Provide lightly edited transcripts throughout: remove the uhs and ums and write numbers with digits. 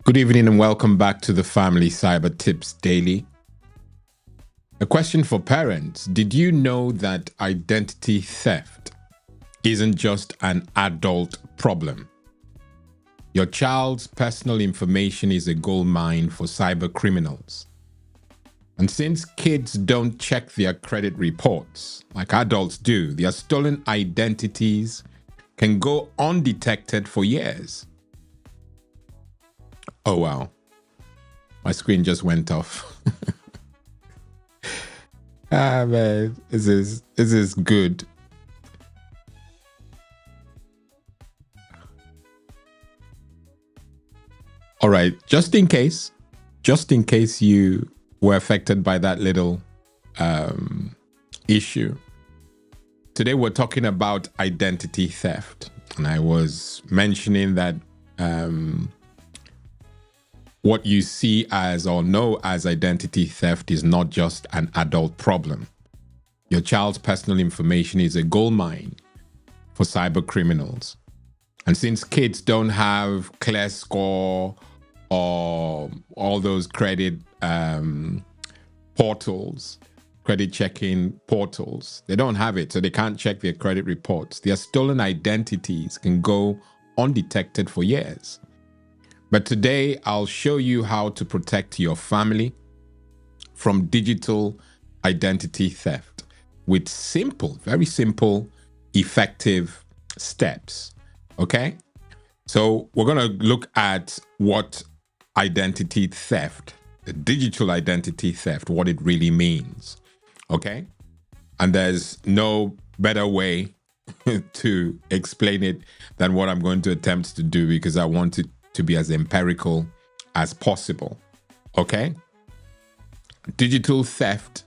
Good evening and welcome back to the Family Cyber Tips Daily. A question for parents. Did you know that identity theft isn't just an adult problem? Your child's personal information is a goldmine for cyber criminals. And since kids don't check their credit reports like adults do, their stolen identities can go undetected for years. Oh, wow. My screen just went off. Man, this is good. All right, just in case you were affected by that little issue. Today we're talking about identity theft. And I was mentioning that what you see as or know as identity theft is not just an adult problem. Your child's personal information is a goldmine for cyber criminals. And since kids don't have CREDITSCORE or all those credit portals, credit checking portals, they don't have it, so they can't check their credit reports. Their stolen identities can go undetected for years. But today, I'll show you how to protect your family from digital identity theft with simple, very simple, effective steps. Okay? So we're going to look at what identity theft, the digital identity theft, what it really means. Okay? And there's no better way to explain it than what I'm going to attempt to do, because I want it to be as empirical as possible. Okay? Digital theft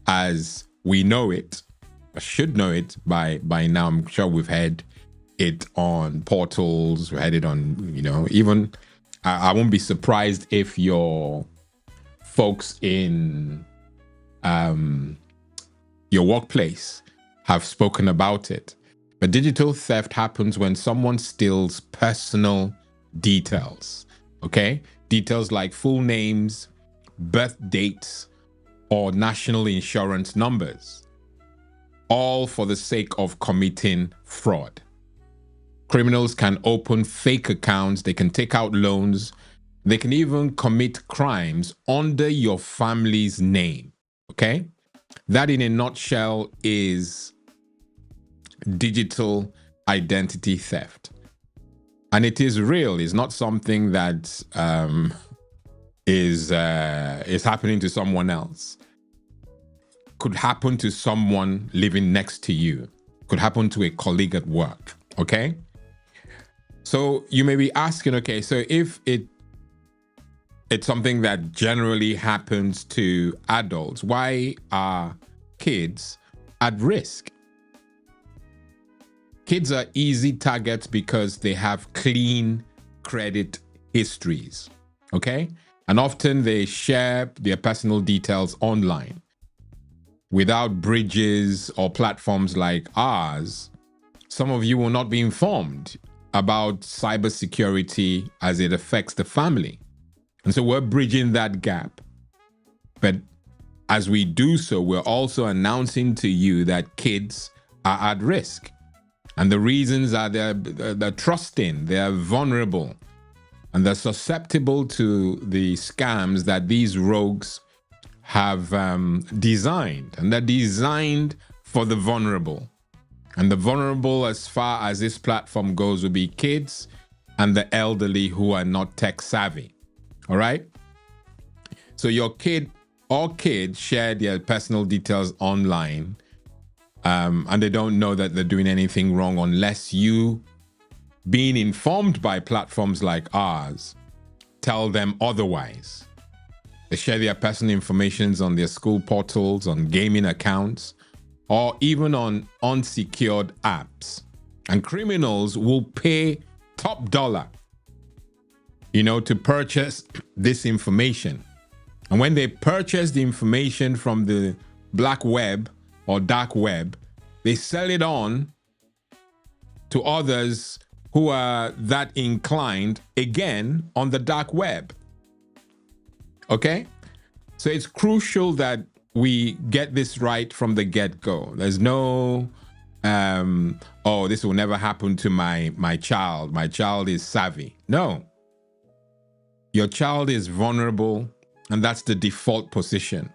as we know it, should know it by now. I'm sure we've had it on portals, we had it on, even I won't be surprised if your folks in your workplace have spoken about it. But digital theft happens when someone steals personal details, okay? Details like full names, birth dates, or national insurance numbers, all for the sake of committing fraud. Criminals can open fake accounts, they can take out loans, they can even commit crimes under your family's name, okay? That in a nutshell is digital identity theft. And it is real. It's not something that is happening to someone else. Could happen to someone living next to you. Could happen to a colleague at work. Okay? So you may be asking, okay, so if it's something that generally happens to adults, why are kids at risk? Kids are easy targets because they have clean credit histories, okay? And often they share their personal details online. Without bridges or platforms like ours, some of you will not be informed about cybersecurity as it affects the family. And so we're bridging that gap. But as we do so, we're also announcing to you that kids are at risk. And the reasons are they're trusting, they're vulnerable, and they're susceptible to the scams that these rogues have designed. And they're designed for the vulnerable. And the vulnerable, as far as this platform goes, will be kids and the elderly who are not tech savvy. All right? So your kid or kids share their personal details online, and they don't know that they're doing anything wrong unless you, being informed by platforms like ours, tell them otherwise. They share their personal information on their school portals, on gaming accounts, or even on unsecured apps. And criminals will pay top dollar, to purchase this information. And when they purchase the information from the black web or dark web, they sell it on to others who are that inclined, again, on the dark web. Okay? So it's crucial that we get this right from the get-go. There's no, oh, this will never happen to my child. My child is savvy. No. Your child is vulnerable, and that's the default position.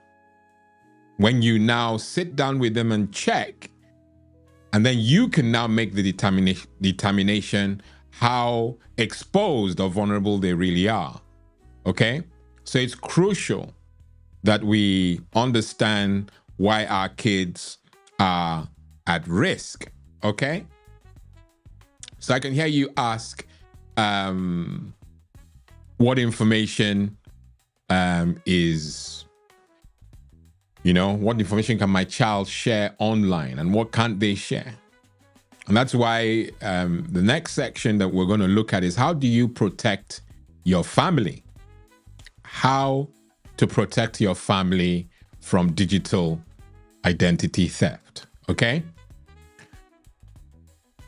When you now sit down with them and check, and then you can now make the determination how exposed or vulnerable they really are. Okay? So it's crucial that we understand why our kids are at risk. Okay? So I can hear you ask, what information is, what information can my child share online and what can't they share? And that's why the next section that we're going to look at is how do you protect your family? How to protect your family from digital identity theft, okay?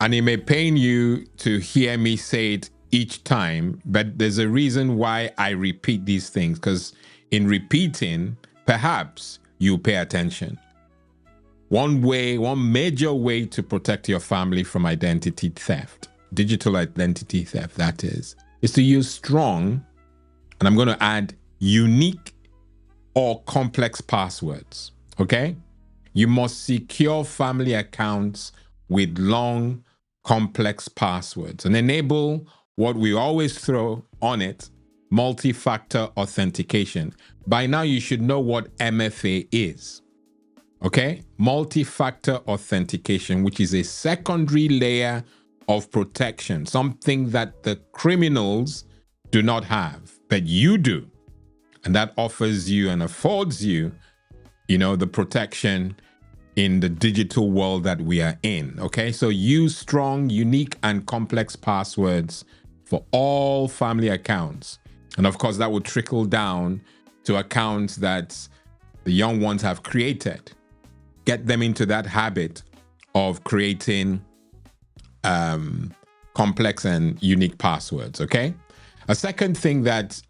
And it may pain you to hear me say it each time, but there's a reason why I repeat these things, because in repeating, perhaps you pay attention. One major way to protect your family from identity theft, digital identity theft, that is to use strong, and I'm going to add unique or complex passwords, okay? You must secure family accounts with long, complex passwords and enable what we always throw on it, multi-factor authentication. By now, you should know what MFA is, okay? Multi-factor authentication, which is a secondary layer of protection, something that the criminals do not have, but you do. And that offers you and affords you, the protection in the digital world that we are in, okay? So use strong, unique, and complex passwords for all family accounts. And of course, that will trickle down to accounts that the young ones have created. Get them into that habit of creating complex and unique passwords, okay? A second thing that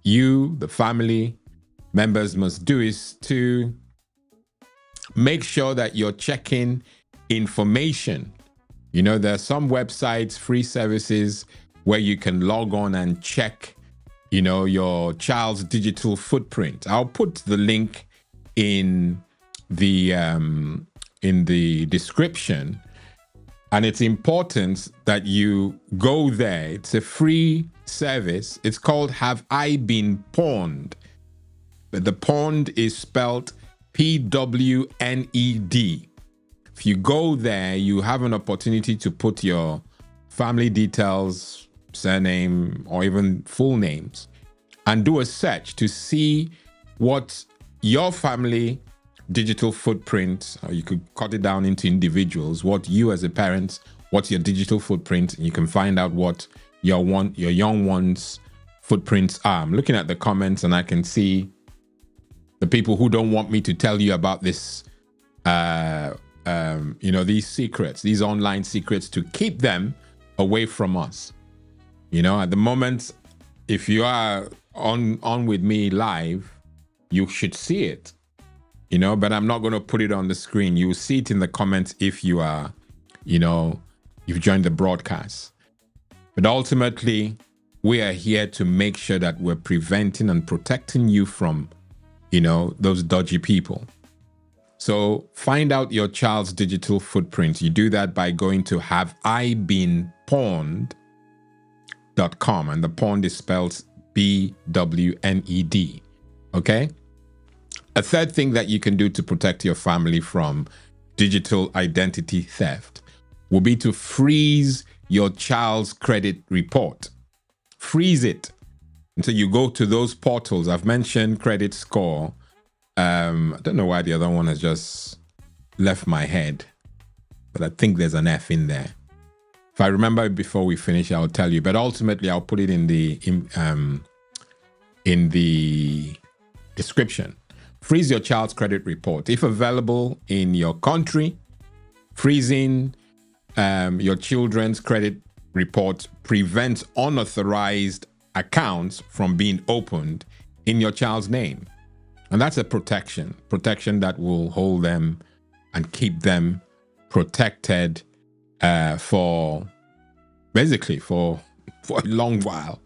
you, the family members, must do is to make sure that you're checking information. There are some websites, free services, where you can log on and check, your child's digital footprint. I'll put the link in the description. And it's important that you go there. It's a free service. It's called Have I Been Pawned? But the pawned is spelled PWNED. If you go there, you have an opportunity to put your family details, surname, or even full names, and do a search to see what your family digital footprint, or you could cut it down into individuals, what you as a parent, what's your digital footprint, and you can find out what your young ones' footprints are. I'm looking at the comments and I can see the people who don't want me to tell you about this, these secrets, these online secrets, to keep them away from us. At the moment, if you are on with me live, you should see it. But I'm not going to put it on the screen. You'll see it in the comments if you are, you've joined the broadcast. But ultimately, we are here to make sure that we're preventing and protecting you from, those dodgy people. So find out your child's digital footprint. You do that by going to haveibeenpawned.com, and the pawned is spelled BWNED. Okay? A third thing that you can do to protect your family from digital identity theft will be to freeze your child's credit report. Freeze it. And so you go to those portals. I've mentioned CREDITSCORE. I don't know why the other one has just left my head, but I think there's an F in there. If I remember it before we finish, I'll tell you. But ultimately, I'll put it in the description. Freeze your child's credit report. If available in your country, freezing your children's credit report prevents unauthorized accounts from being opened in your child's name. And that's a protection that will hold them and keep them protected for a long while,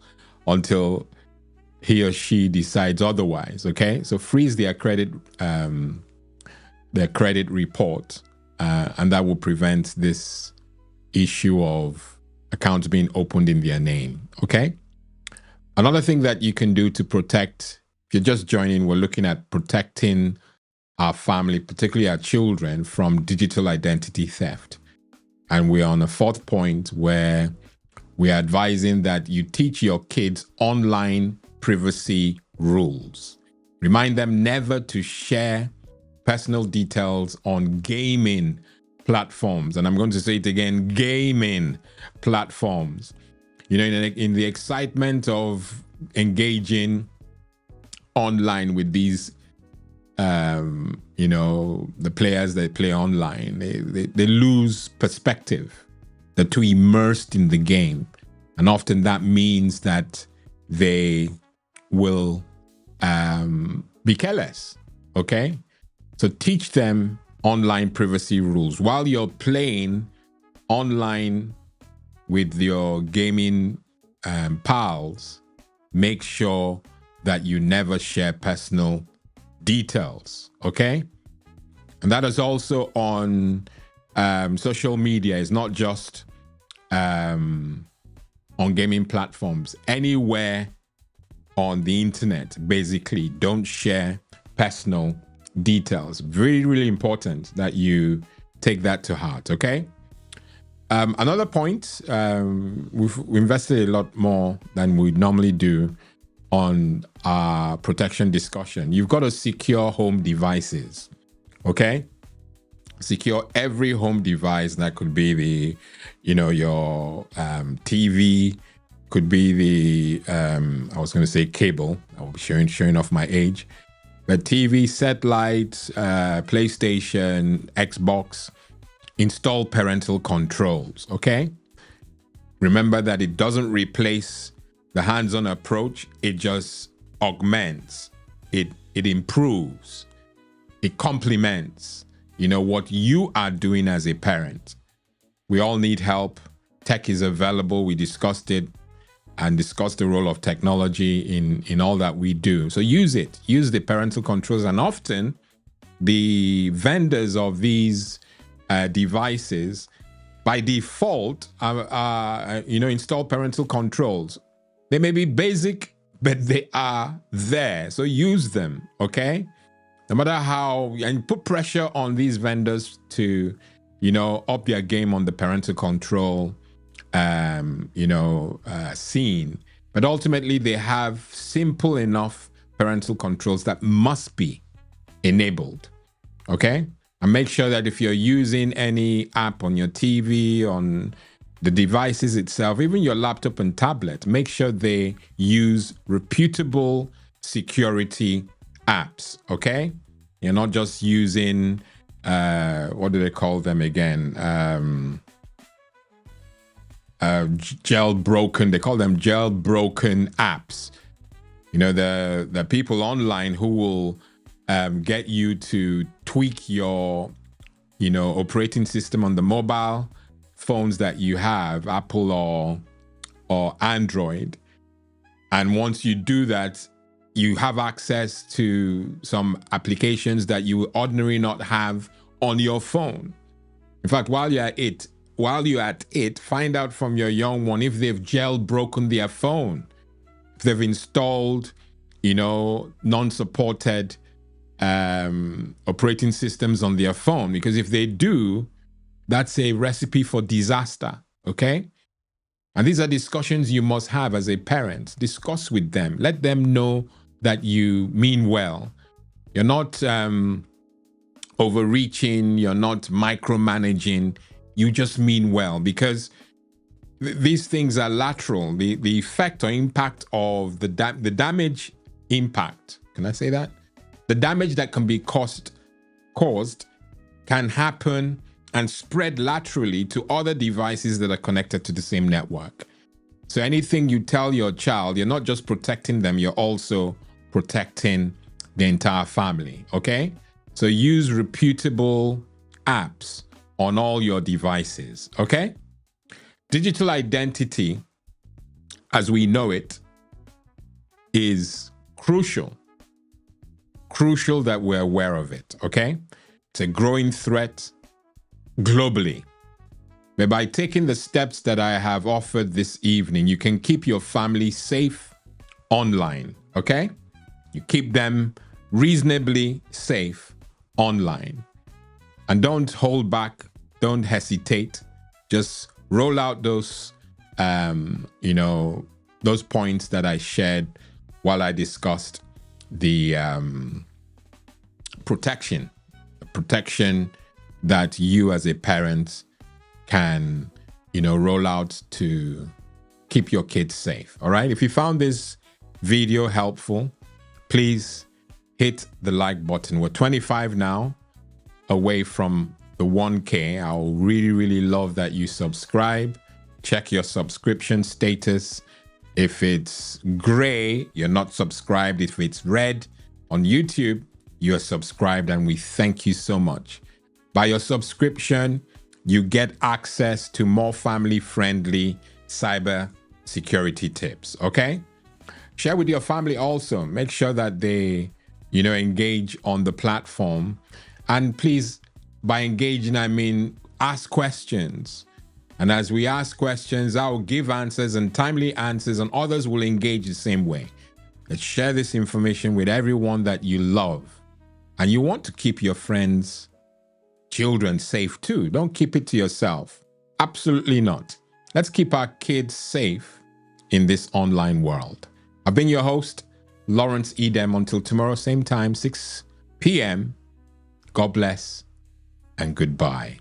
until he or she decides otherwise. Okay, so freeze their credit report, and that will prevent this issue of accounts being opened in their name. Okay, another thing that you can do to protect, if you're just joining, we're looking at protecting our family, particularly our children, from digital identity theft. And we're on a fourth point where we're advising that you teach your kids online privacy rules. Remind them never to share personal details on gaming platforms. And I'm going to say it again, gaming platforms. You know, in the excitement of engaging online with these, the players that play online, they lose perspective. They're too immersed in the game. And often that means that they will be careless, okay? So teach them online privacy rules. While you're playing online with your gaming pals, make sure that you never share personal details, okay? And that is also on social media. It's not just on gaming platforms. Anywhere on the internet, basically, don't share personal details. Really, really important that you take that to heart, okay? Another point, we've invested a lot more than we normally do on our protection discussion. You've got to secure home devices, okay? Secure every home device. That could be your TV, could be the, I was going to say cable. I'll be showing off my age. But TV, satellite, PlayStation, Xbox, install parental controls, okay? Remember that it doesn't replace the hands-on approach. It just augments, it improves, it complements, what you are doing as a parent. We all need help. Tech is available. We discussed it and discussed the role of technology in all that we do. So use it. Use the parental controls. And often the vendors of these devices, by default, install parental controls. They may be basic, but they are there. So use them, okay? No matter how, and put pressure on these vendors to, up their game on the parental control, scene. But ultimately, they have simple enough parental controls that must be enabled, okay? And make sure that if you're using any app on your TV, on the devices itself, even your laptop and tablet, make sure they use reputable security apps, okay? You're not just using, what do they call them again? Jailbroken, they call them jailbroken apps. The people online who will get you to tweak your, operating system on the mobile phones that you have, Apple or Android. And once you do that, you have access to some applications that you would ordinarily not have on your phone. In fact, while you're at it, find out from your young one if they've jailbroken their phone, if they've installed, non-supported operating systems on their phone. Because if they do, that's a recipe for disaster, okay? And these are discussions you must have as a parent. Discuss with them. Let them know that you mean well. You're not overreaching. You're not micromanaging. You just mean well, because these things are lateral. The effect or impact of the damage impact. Can I say that? The damage that can be caused can happen and spread laterally to other devices that are connected to the same network. So anything you tell your child, you're not just protecting them, you're also protecting the entire family, okay? So use reputable apps on all your devices, okay? Digital identity, as we know it, is crucial. Crucial that we're aware of it, okay? It's a growing threat globally. But by taking the steps that I have offered this evening, you can keep your family safe online, okay? You keep them reasonably safe online. And don't hold back, don't hesitate. Just roll out those, those points that I shared while I discussed the protection that you as a parent can, roll out to keep your kids safe. All right. If you found this video helpful, please hit the like button. We're 25 now away from the 1K. I'll really, really love that you subscribe. Check your subscription status. If it's gray, you're not subscribed. If it's red on YouTube, you're subscribed, and we thank you so much. By your subscription, you get access to more family-friendly cyber security tips, okay? Share with your family also. Make sure that they, engage on the platform. And please, by engaging, I mean ask questions. And as we ask questions, I will give answers and timely answers, and others will engage the same way. Let's share this information with everyone that you love. And you want to keep your friends, children safe too. Don't keep it to yourself. Absolutely not. Let's keep our kids safe in this online world. I've been your host, Lawrence Edem. Until tomorrow, same time, 6 p.m. God bless and goodbye.